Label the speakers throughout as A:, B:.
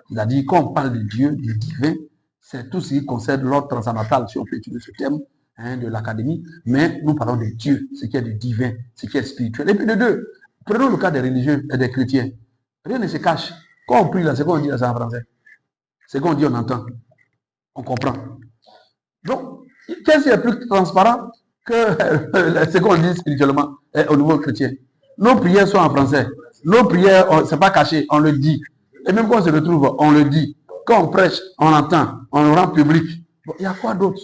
A: Il a dit, quand on parle de Dieu, du divin, c'est tout ce qui concerne l'ordre transcendantal, si on peut utiliser ce terme, de l'académie, mais nous parlons de Dieu, ce qui est de divin, ce qui est spirituel. Et puis de deux, prenons le cas des religieux et des chrétiens. Rien ne se cache. Quand on prie là, c'est qu'on dit ça en français. C'est qu'on dit, on entend. On comprend. Donc, qu'est-ce qui est plus transparent que ce qu'on dit spirituellement au niveau chrétien? Nos prières sont en français. Nos prières, ce n'est pas caché, on le dit. Et même quand on se retrouve, on le dit. Quand on prêche, on entend, on le rend public. Bon, il y a quoi d'autre?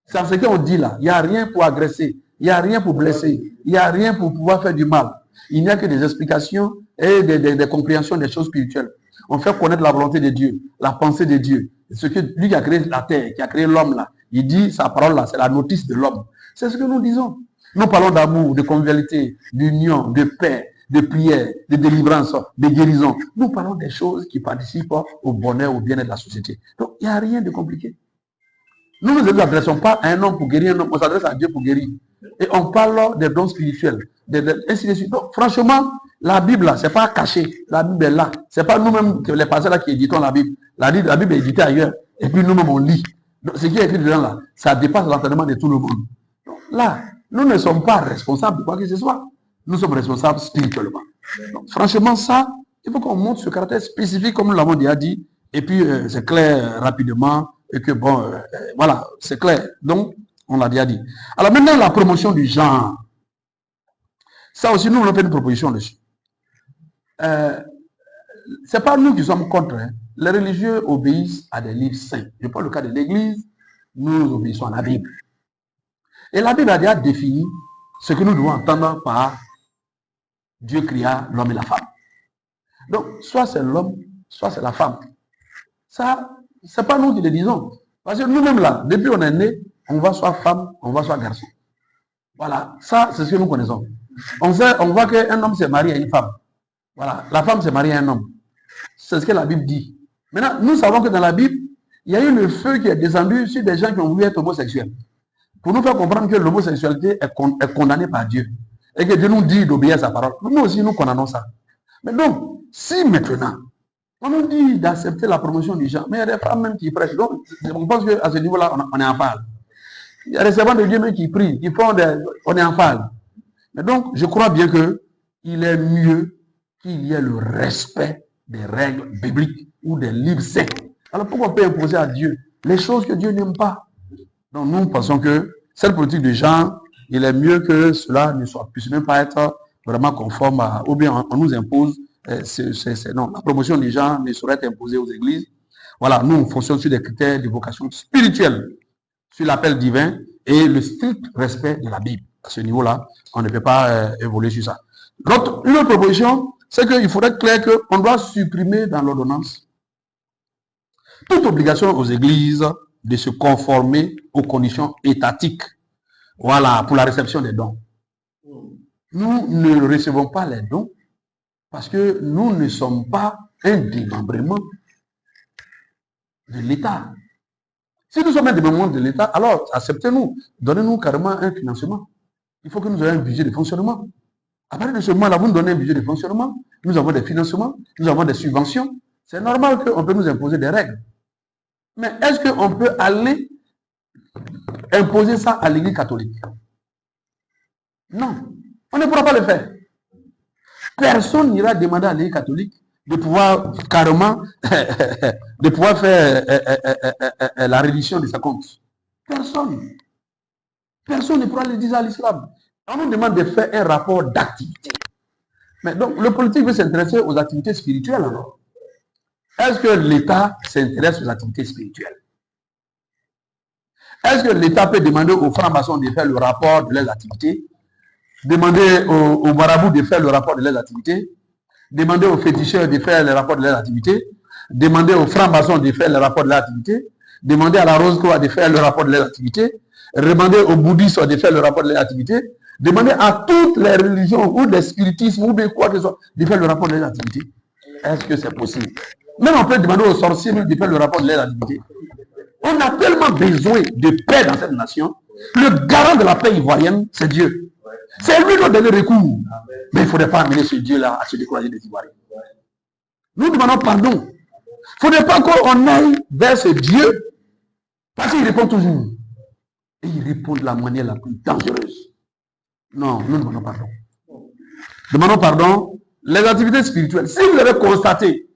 A: C'est ce qu'on dit là. Il n'y a rien pour agresser. Il n'y a rien pour blesser. Il n'y a rien pour pouvoir faire du mal. Il n'y a que des explications et des compréhensions des choses spirituelles. On fait connaître la volonté de Dieu, la pensée de Dieu. Ce que lui qui a créé la terre, qui a créé l'homme là, il dit sa parole là, c'est la notice de l'homme. C'est ce que nous disons. Nous parlons d'amour, de convivialité, d'union, de paix, de prière, de délivrance, de guérison. Nous parlons des choses qui participent au bonheur, au bien-être de la société. Donc, il n'y a rien de compliqué. Nous ne nous adressons pas à un homme pour guérir un homme, on s'adresse à Dieu pour guérir. Et on parle des dons spirituels, ainsi de suite. Donc, franchement, la Bible, là, ce n'est pas caché. La Bible est là. Ce n'est pas nous-mêmes, les pasteurs là, qui éditons la Bible. La Bible est éditée ailleurs. Et puis nous-mêmes, on lit. Donc, ce qui est écrit dedans, là, ça dépasse l'entendement de tout le monde. Donc, là, nous ne sommes pas responsables de quoi que ce soit. Nous sommes responsables spirituellement. Donc, franchement, ça, il faut qu'on montre ce caractère spécifique, comme nous l'avons déjà dit. Et puis, c'est clair rapidement. Et que bon, voilà, c'est clair. Donc, on l'a déjà dit. Alors maintenant, la promotion du genre. Ça aussi, nous, on a fait une proposition dessus. C'est pas nous qui sommes contre. Hein. Les religieux obéissent à des livres saints. Je prends le cas de l'Église, nous obéissons à la Bible. Et la Bible a déjà défini ce que nous devons entendre par Dieu créa l'homme et la femme. Donc, soit c'est l'homme, soit c'est la femme. Ça, c'est pas nous qui le disons. Parce que nous-mêmes là, depuis on est né, on voit soit femme, on voit soit garçon. Voilà, ça, c'est ce que nous connaissons. On voit qu'un homme s'est marié à une femme. Voilà, la femme s'est mariée à un homme. C'est ce que la Bible dit. Maintenant, nous savons que dans la Bible, il y a eu le feu qui est descendu sur des gens qui ont voulu être homosexuels. Pour nous faire comprendre que l'homosexualité est condamnée par Dieu. Et que Dieu nous dit d'obéir à sa parole. Nous aussi, nous condamnons ça. Mais donc, si maintenant, on nous dit d'accepter la promotion du genre, mais il y a des femmes même qui prêchent. Donc, on pense qu'à ce niveau-là, on est en phase. Il y a des servants de Dieu même qui prient, qui font on est en phase. Mais donc, je crois bien qu'il est mieux qu'il y ait le respect des règles bibliques ou des livres saints. Alors, pourquoi on peut imposer à Dieu les choses que Dieu n'aime pas? Donc, nous pensons que cette politique de genre, il est mieux que cela ne puisse même pas être vraiment conforme à, ou bien on nous impose. Non, la promotion des gens ne saurait être imposée aux églises. Voilà, nous, on fonctionne sur des critères de vocation spirituelle, sur l'appel divin et le strict respect de la Bible. À ce niveau-là, on ne peut pas évoluer sur ça. Une autre proposition, c'est qu'il faudrait être clair qu'on doit supprimer dans l'ordonnance toute obligation aux églises de se conformer aux conditions étatiques. Voilà, pour la réception des dons. Nous ne recevons pas les dons parce que nous ne sommes pas un démembrement de l'État. Si nous sommes un démembrement de l'État, alors acceptez-nous, donnez-nous carrément un financement. Il faut que nous ayons un budget de fonctionnement. À partir de ce moment-là, vous nous donnez un budget de fonctionnement, nous avons des financements, nous avons des subventions. C'est normal qu'on peut nous imposer des règles. Mais est-ce qu'on peut aller imposer ça à l'Église catholique? Non, on ne pourra pas le faire. Personne n'ira demander à l'Église catholique de pouvoir carrément de pouvoir faire la reddition de sa compte. Personne. Personne ne pourra le dire à l'islam. On nous demande de faire un rapport d'activité. Mais donc, le politique veut s'intéresser aux activités spirituelles alors. Est-ce que l'État s'intéresse aux activités spirituelles? Est-ce que l'État peut demander aux francs-maçons de faire le rapport de leurs activités? Demander aux marabouts de faire le rapport de leurs activités? Demander aux féticheurs de faire le rapport de leurs activités? Demander aux francs-maçons de faire le rapport de leurs activités? Demander à la Rose-Croix de faire le rapport de leurs activités? Demander aux bouddhistes de faire le rapport de leurs activités? Demander à toutes les religions ou des spiritismes ou de quoi que ce soit de faire le rapport de leurs activités? Est-ce que c'est possible? Même on peut demander aux sorciers de faire le rapport de leurs activités. On a tellement besoin de paix dans cette nation. Le garant de la paix ivoirienne, c'est Dieu. C'est lui notre dernier recours. Mais il ne faudrait pas amener ce Dieu-là à se décourager des Ivoiriens. Nous demandons pardon. Il ne faudrait pas qu'on aille vers ce Dieu, parce qu'il répond toujours. Et il répond de la manière la plus dangereuse. Non, nous demandons pardon. Demandons pardon. Les activités spirituelles, si vous avez constaté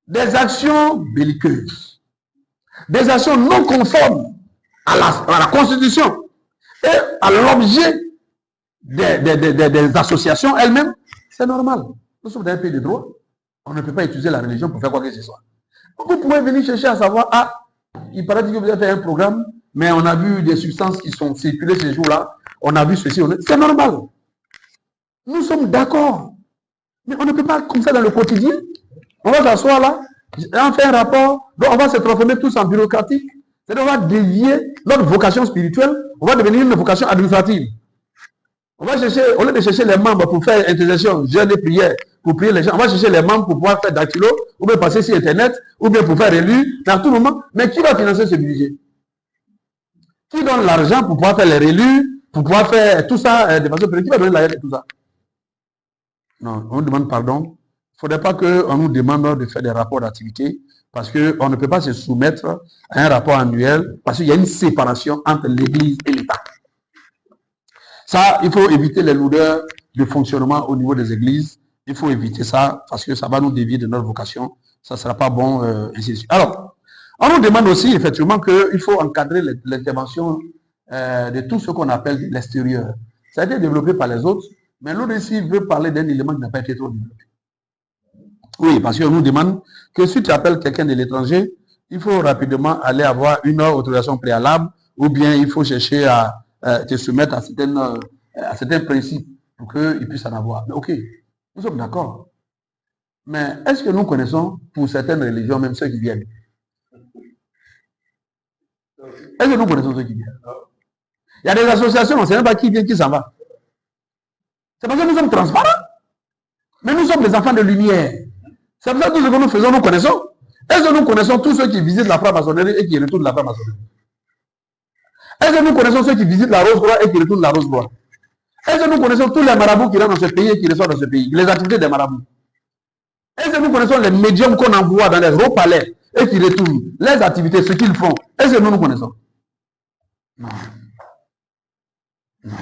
A: des actions belliqueuses, des actions non conformes à la Constitution et à l'objet des associations elles-mêmes, c'est normal. Nous sommes dans un pays de droit. On ne peut pas utiliser la religion pour faire quoi que ce soit. Vous pouvez venir chercher à savoir, il paraît que vous avez fait un programme, mais on a vu des substances qui sont circulées ces jours-là, on a vu ceci, c'est normal. Nous sommes d'accord. Mais on ne peut pas comme ça dans le quotidien. On va s'asseoir là, on fait un rapport, donc on va se transformer tous en bureaucratique. C'est-à-dire on va dévier notre vocation spirituelle, on va devenir une vocation administrative. On va chercher, au lieu de chercher les membres pour faire intercession, jeûne et prière, pour prier les gens, on va chercher les membres pour pouvoir faire dactylo, ou bien passer sur Internet, ou bien pour faire élus, dans tout moment. Mais qui va financer ce budget? Qui donne l'argent pour pouvoir faire les relus, pour pouvoir faire tout ça de façon privée? Qui va donner l'argent de tout ça? Non, on demande pardon. Il ne faudrait pas qu'on nous demande de faire des rapports d'activité, parce qu'on ne peut pas se soumettre à un rapport annuel, parce qu'il y a une séparation entre l'Église et l'État. Ça, il faut éviter les lourdeurs de fonctionnement au niveau des églises. Il faut éviter ça, parce que ça va nous dévier de notre vocation. Ça ne sera pas bon, ainsi de suite. Alors, on nous demande aussi, effectivement, qu'il faut encadrer l'intervention de tout ce qu'on appelle l'extérieur. Ça a été développé par les autres, mais l'autre ici veut parler d'un élément qui n'a pas été trop développé. Oui, parce qu'on nous demande que si tu appelles quelqu'un de l'étranger, il faut rapidement aller avoir une autorisation préalable, ou bien il faut chercher à te soumettre à certains principes pour qu'il puisse en avoir. Mais ok, nous sommes d'accord. Mais est-ce que nous connaissons, pour certaines religions, même ceux qui viennent? Est-ce que nous connaissons ceux qui viennent? Il y a des associations, on ne sait même pas qui vient, qui s'en va. C'est parce que nous sommes transparents. Mais nous sommes des enfants de lumière. C'est pour ça que tout ce que nous faisons, nous connaissons. Est-ce que nous connaissons tous ceux qui visitent la franc-maçonnerie et qui retournent la franc-maçonnerie? Est-ce que nous connaissons ceux qui visitent la Rose-Croix et qui retournent la Rose-Croix? Est-ce que nous connaissons tous les marabouts qui rentrent dans ce pays et qui ressortent dans ce pays? Les activités des marabouts? Est-ce que nous connaissons les médiums qu'on envoie dans les hauts palais et qui retournent? Les activités, ce qu'ils font? Est-ce que nous connaissons? Non. Non.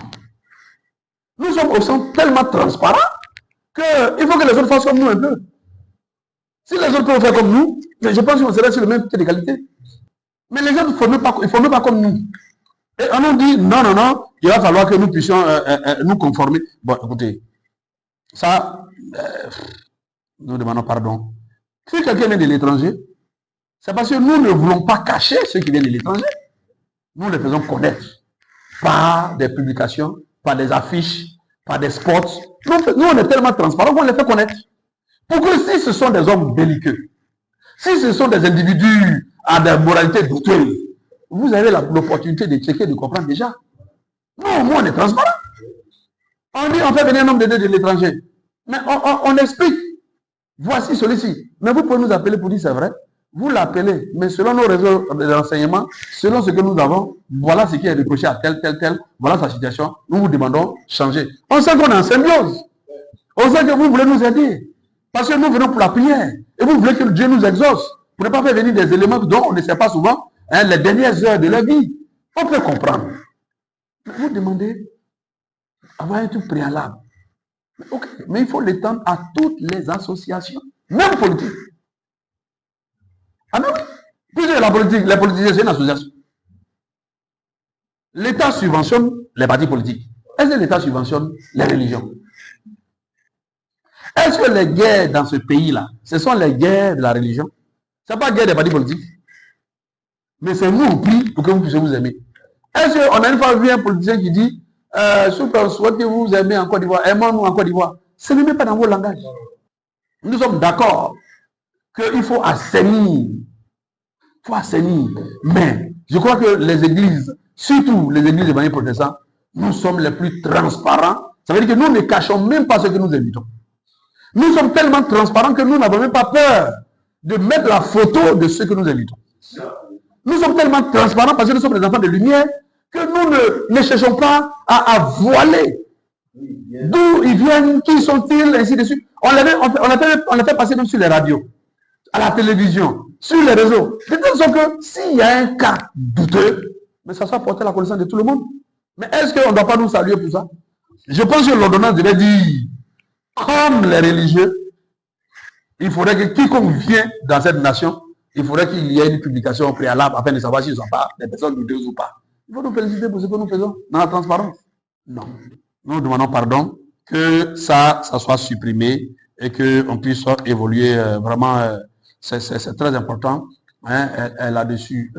A: Nous sommes au centre tellement transparents qu'il faut que les autres fassent comme nous un peu. Si les autres peuvent faire comme nous, je pense qu'on serait sur le même pied d'égalité. Mais les autres ne font pas comme nous. Et on nous dit, non, il va falloir que nous puissions nous conformer. Bon, écoutez, ça, nous demandons pardon. Si quelqu'un vient de l'étranger, c'est parce que nous ne voulons pas cacher ceux qui viennent de l'étranger. Nous les faisons connaître par des publications, par des affiches, par des spots. Nous, on est tellement transparents qu'on les fait connaître. Pour que si ce sont des hommes belliqueux, si ce sont des individus à des moralités douteuses, vous avez l'opportunité de checker, de comprendre déjà. Nous, on est transparent. On dit, on fait venir un homme de Dieu de l'étranger. Mais on explique. Voici celui-ci. Mais vous pouvez nous appeler pour dire c'est vrai. Vous l'appelez. Mais selon nos réseaux d'enseignement, selon ce que nous avons, voilà ce qui est reproché à tel. Voilà sa situation. Nous vous demandons de changer. On sait qu'on est en symbiose. On sait que vous voulez nous aider. Parce que nous venons pour la prière. Et vous voulez que Dieu nous exauce. Pour ne pas faire venir des éléments dont on ne sait pas souvent, les dernières heures de la vie. On peut comprendre. Mais vous demandez avoir un truc préalable. Okay. Mais il faut l'étendre à toutes les associations, même politiques. Ah non, oui. Puisque la politique, les politiciens, c'est une association. L'État subventionne les partis politiques. Est-ce que l'État subventionne les religions? Est-ce que les guerres dans ce pays-là, ce sont les guerres de la religion? Ce n'est pas la guerre des partis politiques. Mais c'est nous qui prie pour que vous puissiez vous aimer. Est-ce qu'on a une fois vu un politicien qui dit je souhaite que vous vous aimez en Côte d'Ivoire, aimons-nous en Côte d'Ivoire? Ce n'est même pas dans vos langages. Nous sommes d'accord qu'il faut assainir. Il faut assainir. Mais je crois que les églises, surtout les églises évangéliques protestants, nous sommes les plus transparents. Ça veut dire que nous ne cachons même pas ce que nous invitons. Nous sommes tellement transparents que nous n'avons même pas peur de mettre la photo de ce que nous invitons. Nous sommes tellement transparents parce que nous sommes des enfants de lumière que nous ne cherchons pas à voiler. D'où ils viennent, qui sont-ils, ainsi de suite. On les fait passer même sur les radios. à la télévision, sur les réseaux, de telle sorte que s'il y a un cas douteux, mais ça soit porté à la connaissance de tout le monde. Mais est-ce qu'on ne doit pas nous saluer pour ça? Je pense que l'ordonnance devait dire, comme les religieux, il faudrait que quiconque vient dans cette nation, il faudrait qu'il y ait une publication préalable afin de savoir s'ils ne sont pas des personnes douteuses ou pas. Il faut nous féliciter pour ce que nous faisons dans la transparence. Non. Nous demandons pardon, que ça soit supprimé et qu'on puisse évoluer vraiment. C'est très important là-dessus.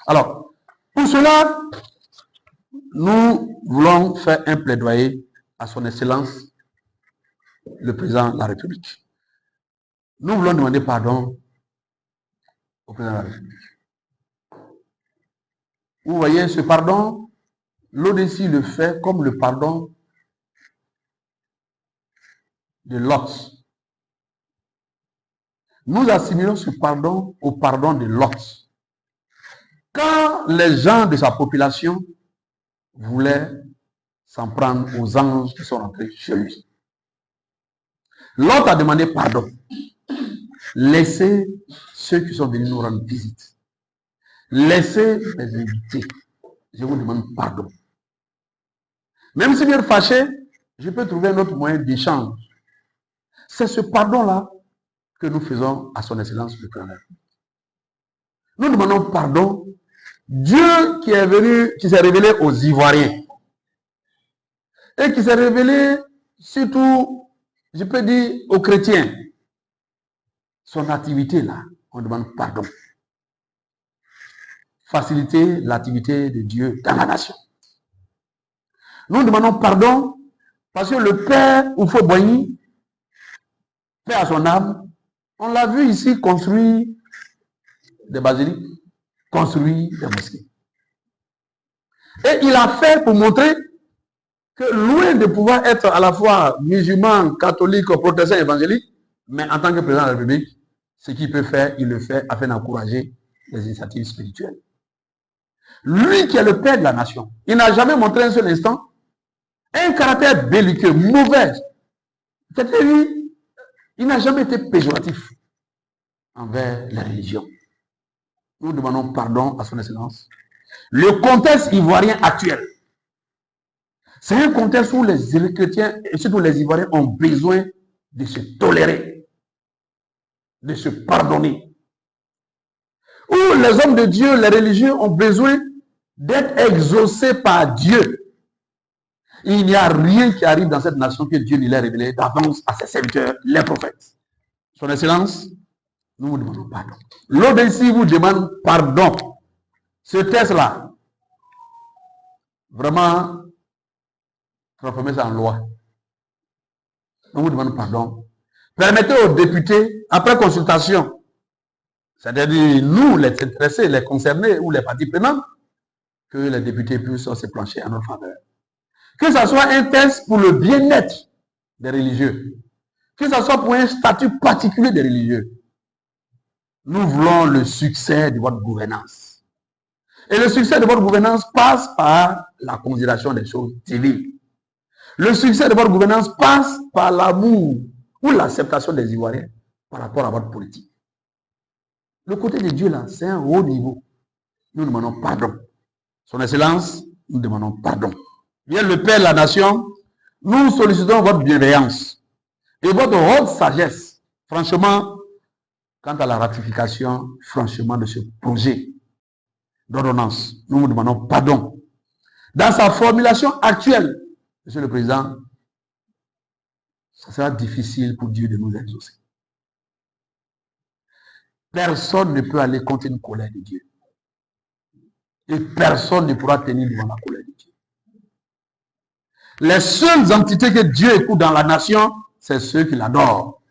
A: Alors, pour cela, nous voulons faire un plaidoyer à son Excellence, le Président de la République. Nous voulons demander pardon au Président de la République. Vous voyez, ce pardon, l'ODC le fait comme le pardon de Lot. Nous assimilons ce pardon au pardon de Lot. Quand les gens de sa population voulaient s'en prendre aux anges qui sont rentrés chez lui, Lot a demandé pardon. Laissez ceux qui sont venus nous rendre visite. Laissez les invités. Je vous demande pardon. Même si bien fâché, je peux trouver un autre moyen d'échange. C'est ce pardon-là que nous faisons à son Excellence le Président. Nous demandons pardon. Dieu qui est venu, qui s'est révélé aux Ivoiriens et qui s'est révélé surtout, je peux dire, aux chrétiens. Son activité là, on demande pardon. Faciliter l'activité de Dieu dans la nation. Nous demandons pardon parce que le père Oufo-Boigny, paix à son âme, on l'a vu ici construire des basiliques, construire des mosquées. Et il a fait pour montrer que loin de pouvoir être à la fois musulman, catholique, protestant, évangélique, mais en tant que président de la République, ce qu'il peut faire, il le fait afin d'encourager les initiatives spirituelles. Lui qui est le père de la nation, il n'a jamais montré un seul instant un caractère belliqueux, mauvais. C'est-à-dire, lui, il n'a jamais été péjoratif envers la religion. Nous demandons pardon à son Excellence. Le contexte ivoirien actuel, c'est un contexte où les chrétiens et surtout les Ivoiriens ont besoin de se tolérer, de se pardonner. Où les hommes de Dieu, les religieux ont besoin d'être exaucés par Dieu. Il n'y a rien qui arrive dans cette nation que Dieu ne l'ait révélé d'avance à ses serviteurs, les prophètes. Son Excellence, nous vous demandons pardon. L'ODC vous demande pardon. Ce texte-là, vraiment, transformer ça en loi. Nous vous demandons pardon. Permettez aux députés, après consultation, c'est-à-dire nous, les intéressés, les concernés ou les parties prenantes, que les députés puissent se plancher en notre faveur. Que ce soit un texte pour le bien-être des religieux, que ce soit pour un statut particulier des religieux. Nous voulons le succès de votre gouvernance. Et le succès de votre gouvernance passe par la considération des choses civiles. Le succès de votre gouvernance passe par l'amour ou l'acceptation des Ivoiriens par rapport à votre politique. Le côté de Dieu là, c'est un haut niveau. Nous demandons pardon. Son Excellence, nous demandons pardon. Bien le Père de la nation, nous sollicitons votre bienveillance et votre haute sagesse, franchement, quant à la ratification, franchement, de ce projet d'ordonnance. Nous vous demandons pardon. Dans sa formulation actuelle, Monsieur le Président, ça sera difficile pour Dieu de nous exaucer. Personne ne peut aller contre une colère de Dieu. Et personne ne pourra tenir devant la colère de Dieu. Les seules entités que Dieu écoute dans la nation, c'est ceux qui l'adorent.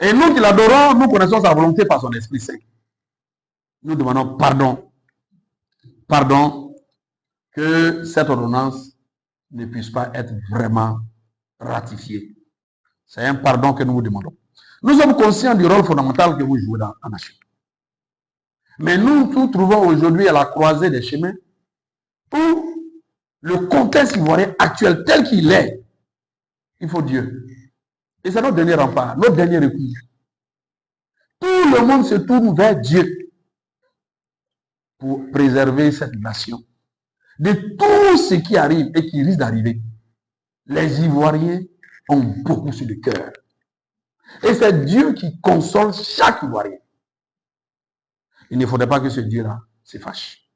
A: Et nous qui l'adorons, nous connaissons sa volonté par son Esprit Saint. Nous demandons pardon. Pardon que cette ordonnance ne puisse pas être vraiment ratifiée. C'est un pardon que nous vous demandons. Nous sommes conscients du rôle fondamental que vous jouez dans la nation. Mais nous nous trouvons aujourd'hui à la croisée des chemins où le contexte ivoirien actuel tel qu'il est, il faut Dieu. Et c'est notre dernier rempart, notre dernier recours. le monde se tourne vers Dieu pour préserver cette nation de tout ce qui arrive et qui risque d'arriver. Les Ivoiriens ont beaucoup sur le cœur. Et c'est Dieu qui console chaque Ivoirien. Il ne faudrait pas que ce Dieu-là se fâche.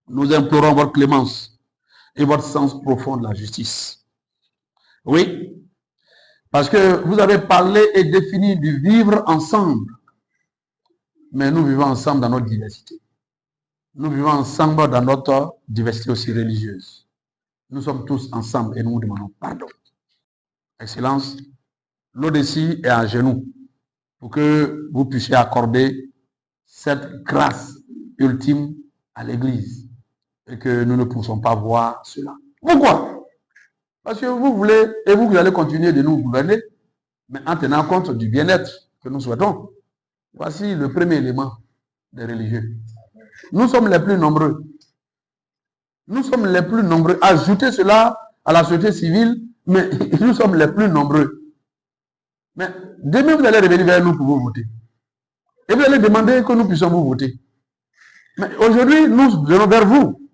A: Nous implorons votre clémence et votre sens profond de la justice. Oui, parce que vous avez parlé et défini du vivre ensemble. Mais nous vivons ensemble dans notre diversité. Nous vivons ensemble dans notre diversité aussi religieuse. Nous sommes tous ensemble et nous vous demandons pardon. Excellence, l'Odessi est à genoux pour que vous puissiez accorder cette grâce ultime à l'Église et que nous ne puissions pas voir cela. Pourquoi? Parce que vous voulez, et vous allez continuer de nous gouverner, mais en tenant compte du bien-être que nous souhaitons. Voici le premier élément des religieux. Nous sommes les plus nombreux. Nous sommes les plus nombreux. Ajoutez cela à la société civile, mais nous sommes les plus nombreux. Mais demain, vous allez revenir vers nous pour vous voter. Et vous allez demander que nous puissions vous voter. Mais aujourd'hui, nous venons vers vous.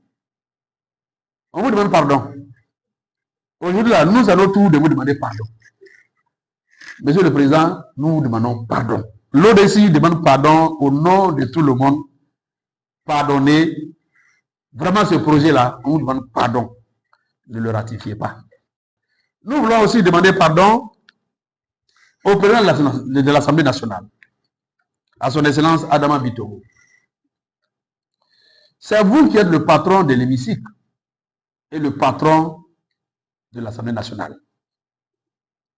A: On vous demande pardon. Aujourd'hui, là, nous allons tout de vous demander pardon. Monsieur le Président, nous vous demandons pardon. L'Odessi demande pardon au nom de tout le monde. Pardonnez. Vraiment, ce projet-là, on vous demande pardon. Ne le ratifiez pas. Nous voulons aussi demander pardon au président de l'Assemblée nationale, à son Excellence Adama Barrow. C'est vous qui êtes le patron de l'hémicycle et le patron de l'Assemblée nationale.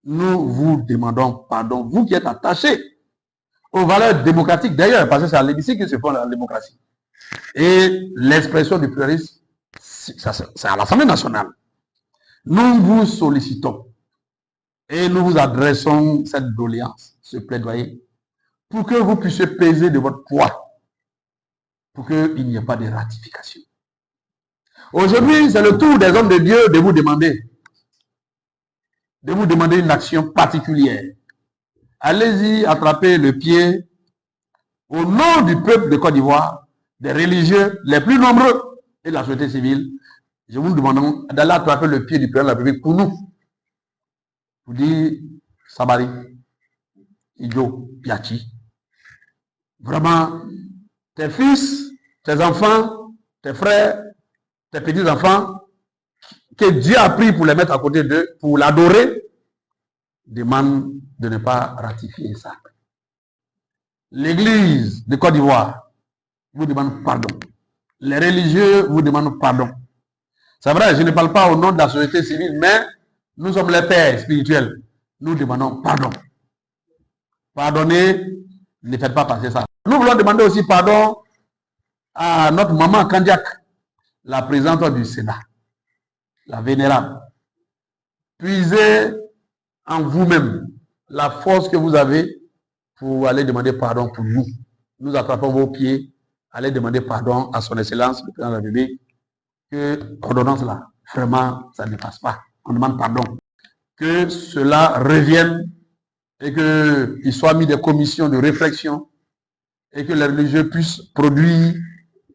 A: Nous vous demandons pardon, vous qui êtes attachés aux valeurs démocratiques, d'ailleurs, parce que c'est à l'hémicycle que se fait la démocratie. Et l'expression du pluralisme, c'est à l'Assemblée nationale. Nous vous sollicitons et nous vous adressons cette doléance, ce plaidoyer, pour que vous puissiez peser de votre poids, pour qu'il n'y ait pas de ratification. Aujourd'hui, c'est le tour des hommes de Dieu de vous demander une action particulière. Allez-y attraper le pied au nom du peuple de Côte d'Ivoire, des religieux les plus nombreux et de la société civile. Je vous demande d'aller attraper le pied du président de la République pour nous. Pour dire, Sabari, Idjo, Piachi. Vraiment, tes fils, tes enfants, tes frères, tes petits-enfants, que Dieu a pris pour les mettre à côté d'eux, pour l'adorer, demande de ne pas ratifier ça. L'Église de Côte d'Ivoire vous demande pardon. Les religieux vous demandent pardon. C'est vrai, je ne parle pas au nom de la société civile, mais nous sommes les pères spirituels. Nous demandons pardon. Pardonnez, ne faites pas passer ça. Nous voulons demander aussi pardon à notre maman Kandiak, la présidente du Sénat, la vénérable. Puisez en vous-même la force que vous avez pour aller demander pardon pour nous. Nous attrapons vos pieds, allez demander pardon à son Excellence, le président de la République, que l'ordonnance là, vraiment, ça ne passe pas. On demande pardon. Que cela revienne et qu'il soit mis des commissions de réflexion et que les religieux puissent produire,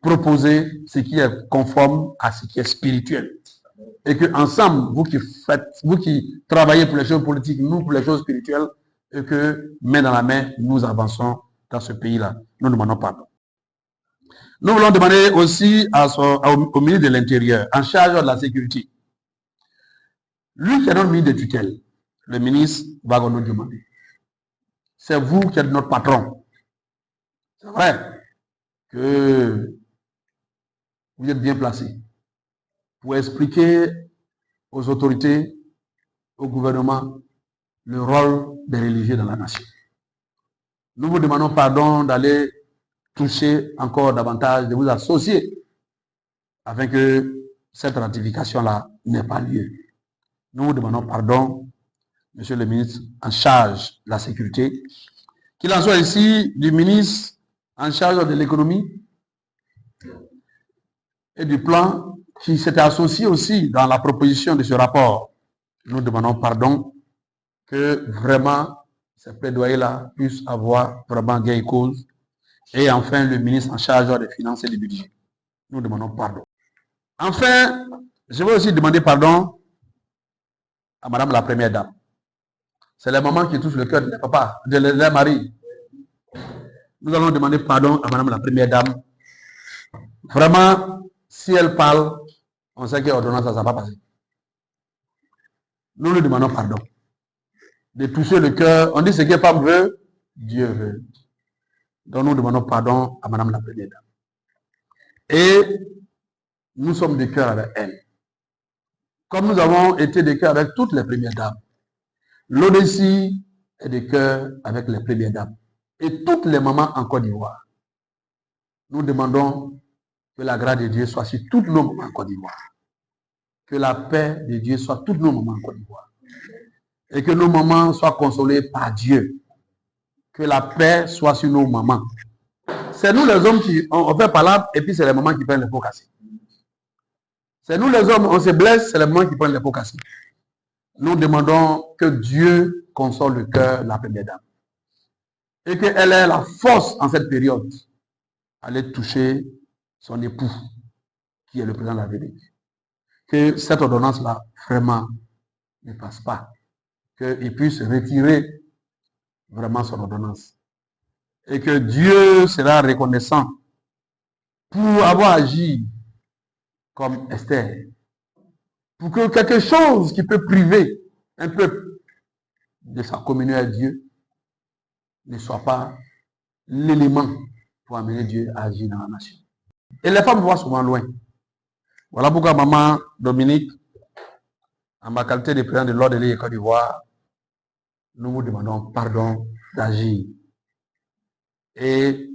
A: proposer ce qui est conforme à ce qui est spirituel. Et que ensemble, vous qui travaillez pour les choses politiques, nous pour les choses spirituelles, et que main dans la main, nous avançons dans ce pays-là. Nous demandons pardon. Nous voulons demander aussi au ministre de l'Intérieur, en charge de la sécurité. Lui qui est notre ministre de tutelle, le ministre va nous demander. C'est vous qui êtes notre patron. C'est vrai que vous êtes bien placé pour expliquer aux autorités, au gouvernement, le rôle des religieux dans la nation. Nous vous demandons pardon d'aller toucher encore davantage, de vous associer afin que cette ratification-là n'ait pas lieu. Nous vous demandons pardon, monsieur le ministre en charge de la sécurité, qu'il en soit ici du ministre en charge de l'économie et du plan qui s'était associé aussi dans la proposition de ce rapport. Nous demandons pardon que vraiment ces plaidoyers-là puissent avoir vraiment gain et cause. Et enfin, le ministre en charge des Finances et du Budget. Nous demandons pardon. Enfin, je veux aussi demander pardon à Madame la Première Dame. C'est les mamans qui touchent le cœur de les papas, de leurs maris. Nous allons demander pardon à Madame la Première Dame. Vraiment, si elle parle, on sait qu'elle ordonnance, ça ne va pas passer. Nous lui demandons pardon. De toucher le cœur. On dit ce que femme veut, Dieu veut. Donc nous demandons pardon à Madame la Première Dame. Et nous sommes de cœur avec elle. Comme nous avons été de cœur avec toutes les Premières Dames. L'ODC est de cœur avec les Premières Dames. Et toutes les mamans en Côte d'Ivoire. Nous demandons que la grâce de Dieu soit sur toutes nos mamans en Côte d'Ivoire. Que la paix de Dieu soit sur toutes nos mamans en Côte d'Ivoire. Et que nos mamans soient consolées par Dieu. Que la paix soit sur nos mamans. C'est nous les hommes qui on fait palabre et puis c'est les mamans qui prennent les pots cassés. C'est nous les hommes, on se blesse, c'est les mamans qui prennent les pots cassés. Nous demandons que Dieu console le cœur de la Première Dame. Et qu'elle ait la force en cette période à aller toucher son époux, qui est le président de la République. Que cette ordonnance-là, vraiment, ne passe pas. Qu'il puisse retirer vraiment son ordonnance. Et que Dieu sera reconnaissant pour avoir agi comme Esther. Pour que quelque chose qui peut priver un peuple de sa communion à Dieu ne soit pas l'élément pour amener Dieu à agir dans la nation. Et les femmes voient souvent loin. Voilà pourquoi maman Dominique, en ma qualité de président de l'Ordre de l'Île Côte d'Ivoire, nous vous demandons pardon d'agir et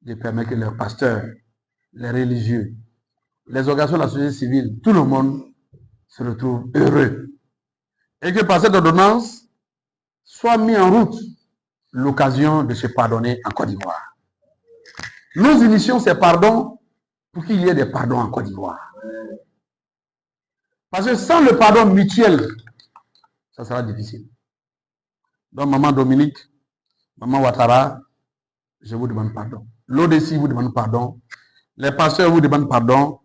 A: de permettre que les pasteurs, les religieux, les organisations de la société civile, tout le monde se retrouve heureux. Et que par cette ordonnance soit mis en route l'occasion de se pardonner en Côte d'Ivoire. Nous initions ces pardons pour qu'il y ait des pardons en Côte d'Ivoire. Parce que sans le pardon mutuel, ça sera difficile. Donc, maman Dominique, maman Ouattara, je vous demande pardon. L'ODC vous demande pardon. Les pasteurs vous demandent pardon.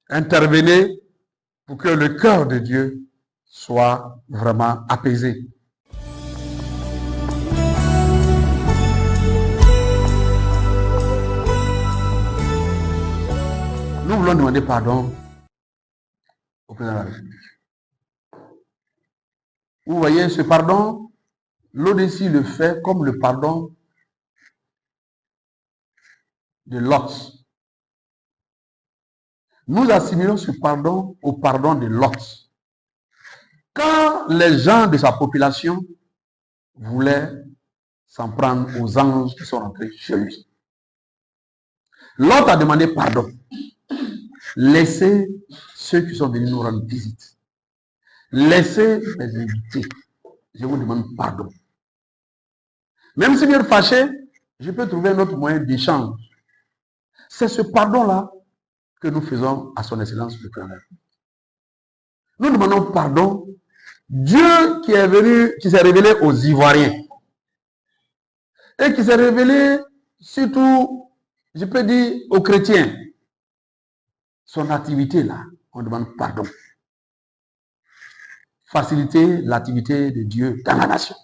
A: Intervenez pour que le cœur de Dieu soit vraiment apaisé. Nous voulons demander pardon au président de la République. Vous voyez, ce pardon, l'ODC le fait comme le pardon de Lot. Nous assimilons ce pardon au pardon de Lot. Quand les gens de sa population voulaient s'en prendre aux anges qui sont rentrés chez lui, Lot a demandé pardon. Laissez ceux qui sont venus nous rendre visite. Laissez les invités. Je vous demande pardon. Même si vous êtes fâché, je peux trouver un autre moyen d'échange. C'est ce pardon-là que nous faisons à son excellence le président. Nous demandons pardon. Dieu qui est venu, qui s'est révélé aux Ivoiriens et qui s'est révélé surtout, je peux dire, aux chrétiens. Son activité là, on demande pardon. Faciliter l'activité de Dieu dans la nation.